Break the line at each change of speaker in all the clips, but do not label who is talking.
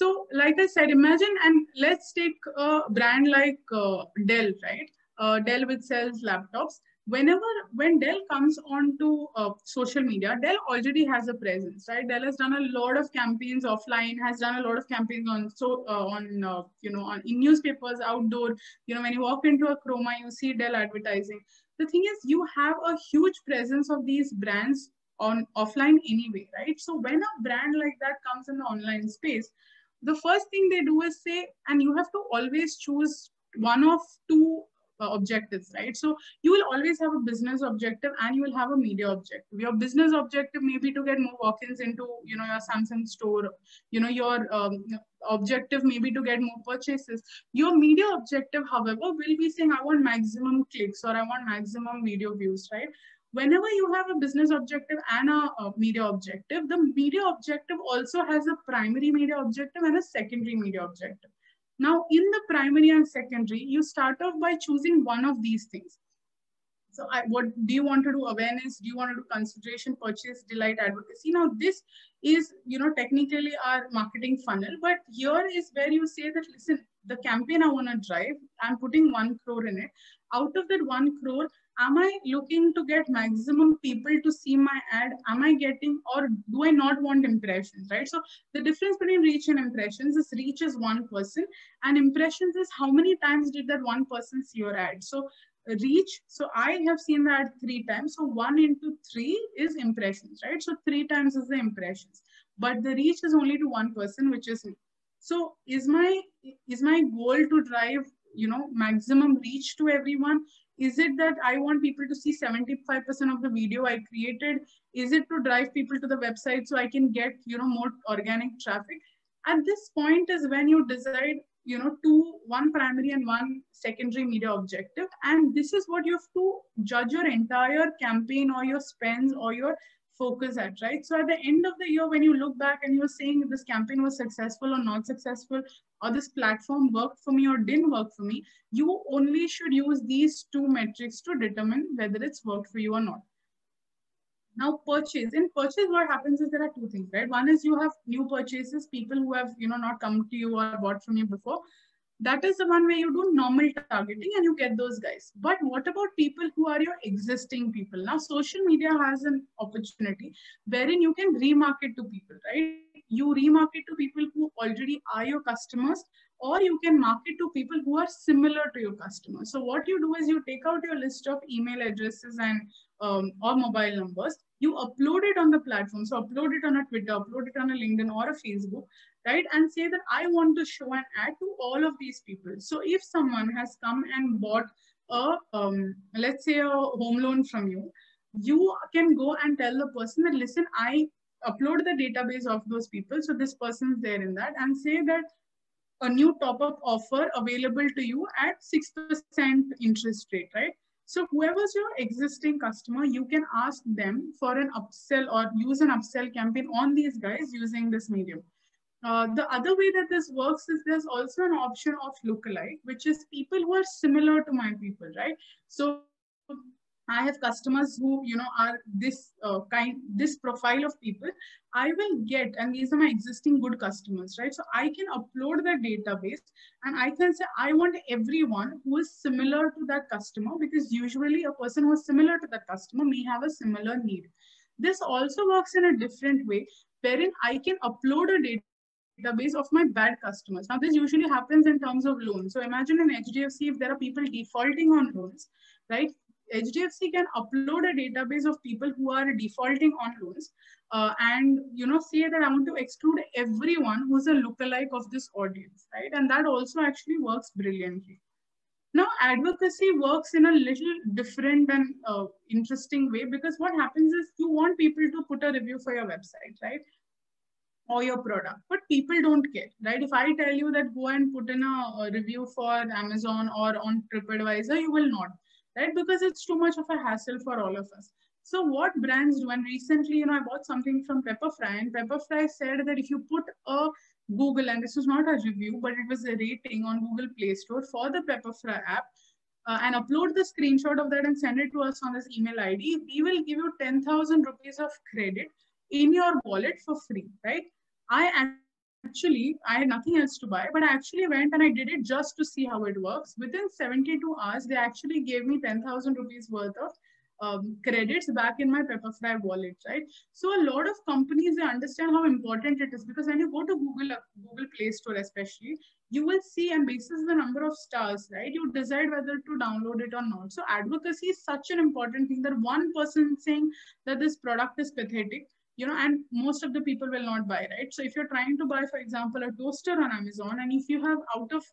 So like I said, imagine, and let's take a brand like Dell, right? Dell, which sells laptops. When Dell comes onto social media, Dell already has a presence, right? Dell has done a lot of campaigns offline, has done a lot of campaigns on in newspapers, outdoor. When you walk into a Chroma, you see Dell advertising. The thing is, you have a huge presence of these brands on offline anyway, right? So when a brand like that comes in the online space, the first thing they do is say, and you have to always choose one of two objectives, right? So you will always have a business objective and you will have a media objective. Your business objective may be to get more walk-ins into, your Samsung store. Your objective may be to get more purchases. Your media objective, however, will be saying, I want maximum clicks or I want maximum video views, right? Whenever you have a business objective and a media objective, the media objective also has a primary media objective and a secondary media objective. Now, in the primary and secondary, you start off by choosing one of these things. So what do you want to do? Awareness? Do you want to do consideration, purchase, delight, advocacy? Now, this is, technically our marketing funnel, but here is where you say that, listen, the campaign I want to drive, I'm putting 1 crore in it. Out of that 1 crore, am I looking to get maximum people to see my ad? Am I getting, or do I not want impressions, right? So the difference between reach and impressions is reach is one person and impressions is how many times did that one person see your ad. So reach, so I have seen that 3 times. So 1 into 3 is impressions, right? So 3 times is the impressions, but the reach is only to one person, which is me. So is my goal to drive, maximum reach to everyone? Is it that I want people to see 75% of the video I created? Is it to drive people to the website so I can get, more organic traffic? At this point is when you decide, one primary and one secondary media objective. And this is what you have to judge your entire campaign or your spends or your focus at, right? So at the end of the year, when you look back and you're saying this campaign was successful or not successful, or this platform worked for me or didn't work for me, you only should use these 2 metrics to determine whether it's worked for you or not. Now, purchase. In purchase, what happens is there are 2 things, right? One is you have new purchases, people who have, not come to you or bought from you before. That is the one where you do normal targeting and you get those guys. But what about people who are your existing people? Now, social media has an opportunity wherein you can remarket to people, right? You remarket to people who already are your customers, or you can market to people who are similar to your customers. So what you do is you take out your list of email addresses and or mobile numbers, you upload it on the platform. So upload it on a Twitter, upload it on a LinkedIn or a Facebook, right? And say that I want to show an ad to all of these people. So if someone has come and bought a, let's say a home loan from you, you can go and tell the person that, listen, I upload the database of those people. So this person's there in that, and say that a new top-up offer available to you at 6% interest rate, right? So whoever's your existing customer, you can ask them for an upsell or use an upsell campaign on these guys using this medium. The other way that this works is there's also an option of lookalike, which is people who are similar to my people, right? So I have customers who, are this profile of people I will get, and these are my existing good customers, right? So I can upload the database and I can say, I want everyone who is similar to that customer, because usually a person who is similar to that customer may have a similar need. This also works in a different way, wherein I can upload a database of my bad customers. Now, this usually happens in terms of loans. So imagine in HDFC, if there are people defaulting on loans, right? HDFC can upload a database of people who are defaulting on loans and, say that I want to exclude everyone who's a lookalike of this audience, right? And that also actually works brilliantly. Now, advocacy works in a little different and interesting way, because what happens is you want people to put a review for your website, right? Or your product, but people don't care, right? If I tell you that go and put in a review for Amazon or on TripAdvisor, you will not, right? Because it's too much of a hassle for all of us. So what brands do, and recently, I bought something from Pepperfry, and Pepperfry said that if you put a Google, and this was not a review, but it was a rating on Google Play Store for the Pepperfry app, and upload the screenshot of that and send it to us on this email ID, we will give you 10,000 rupees of credit in your wallet for free, right? I actually, I had nothing else to buy, but I actually went and I did it just to see how it works. Within 72 hours, they actually gave me 10,000 rupees worth of credits back in my Pepperfry wallet, right? So a lot of companies, they understand how important it is, because when you go to Google Play Store especially, you will see, and basis the number of stars, right, you decide whether to download it or not. So advocacy is such an important thing, that one person saying that this product is pathetic, and most of the people will not buy, right? So if you're trying to buy, for example, a toaster on Amazon, and if you have out of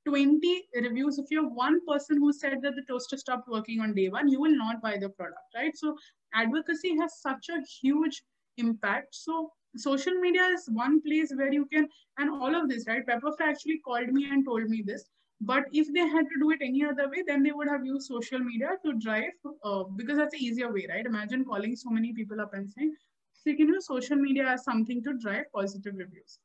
20 reviews, if you have one person who said that the toaster stopped working on day one, you will not buy the product, right? So advocacy has such a huge impact. So social media is one place where you can, and all of this, right? Pepperfry actually called me and told me this. But if they had to do it any other way, then they would have used social media to drive, because that's the easier way, right? Imagine calling so many people up and saying, so you can use social media as something to drive positive reviews.